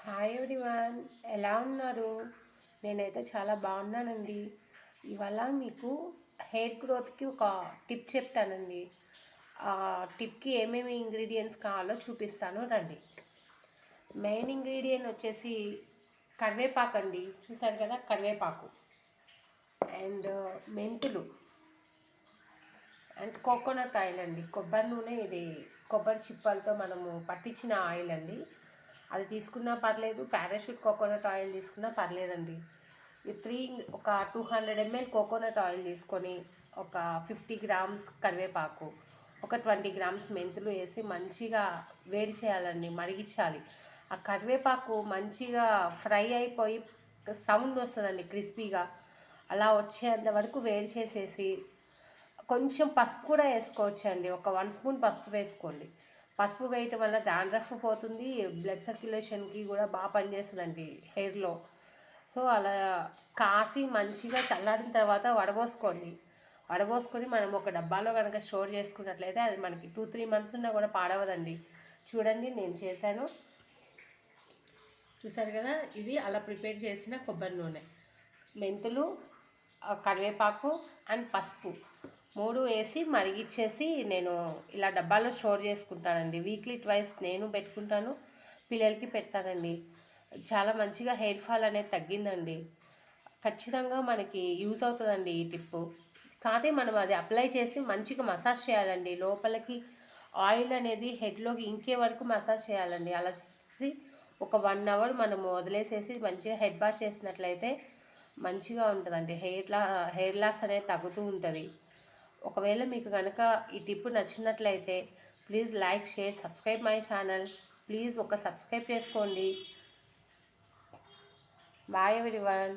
Hi everyone, ఎలా ఉన్నారు? నేనైతే చాలా బాగున్నానండి. ఇవాళ మీకు హెయిర్ గ్రోత్కి ఒక టిప్ చెప్తానండి. ఆ టిప్కి ఏమేమి ఇంగ్రీడియంట్స్ కావాలో చూపిస్తాను రండి. మెయిన్ ఇంగ్రీడియంట్ వచ్చేసి కరివేపాకు అండి. చూసారు కదా, కరివేపాకు అండ్ మెంతులు అండ్ కోకోనట్ ఆయిల్ అండి. కొబ్బరి నూనె, ఇది కొబ్బరి చిప్పలతో మనము పట్టించిన ఆయిల్ అండి. అది తీసుకున్నా పర్లేదు, పారాషూట్ కోకోనట్ ఆయిల్ తీసుకున్నా పర్లేదండి. ఒక 200 ml కోకోనట్ ఆయిల్ తీసుకొని ఒక 50 గ్రామ్స్ కరివేపాకు, ఒక 20 గ్రామ్స్ మెంతులు వేసి మంచిగా వేడి చేయాలండి, మరిగించాలి. ఆ కరివేపాకు మంచిగా ఫ్రై అయిపోయి సౌండ్ వస్తుందండి క్రిస్పీగా. అలా వచ్చేంత వరకు వేడి చేసేసి కొంచెం పసుపు కూడా వేసుకోవచ్చండి. ఒక 1 స్పూన్ పసుపు వేసుకోండి. పసుపు వేయటం వల్ల డాండ్రఫ్ పోతుంది, బ్లడ్ సర్క్యులేషన్కి కూడా బాగా పనిచేస్తుందండి హెయిర్లో. సో అలా కాసి మంచిగా చల్లారిన తర్వాత వడబోసుకొని మనం ఒక డబ్బాలో కనుక స్టోర్ చేసుకున్నట్లయితే అది మనకి 2-3 months ఉన్నా కూడా పాడవదండి. చూడండి, నేను చేశాను, చూసారు కదా. ఇది అలా ప్రిపేర్ చేసిన కొబ్బరి నూనె, మెంతులు, కరివేపాకు అండ్ పసుపు 3 వేసి మరిగిచ్చేసి నేను ఇలా డబ్బాలో స్టోర్ చేసుకుంటానండి. వీక్లీ ట్వైస్ నేను పెట్టుకుంటాను, పిల్లలకి పెడతానండి. చాలా మంచిగా హెయిర్ ఫాల్ అనేది తగ్గిందండి. ఖచ్చితంగా మనకి యూజ్ అవుతుందండి ఈ టిప్పు. కాకపోతే మనం అది అప్లై చేసి మంచిగా మసాజ్ చేయాలండి. లోపలికి ఆయిల్ అనేది హెడ్లోకి ఇంకే వరకు మసాజ్ చేయాలండి. అలా చేసి ఒక 1 hour మనము వదిలేసేసి మంచిగా హెడ్ బాత్ చేసినట్లయితే మంచిగా ఉంటుందండి. హెయిర్ లాస్ అనేది తగ్గుతూ ఉంటుంది. ఒకవేళ మీకు కనుక ఈ టిప్ నచ్చినట్లయితే please like, share, subscribe my channel. Please ఒక సబ్స్క్రైబ్ చేసుకోండి. Bye everyone.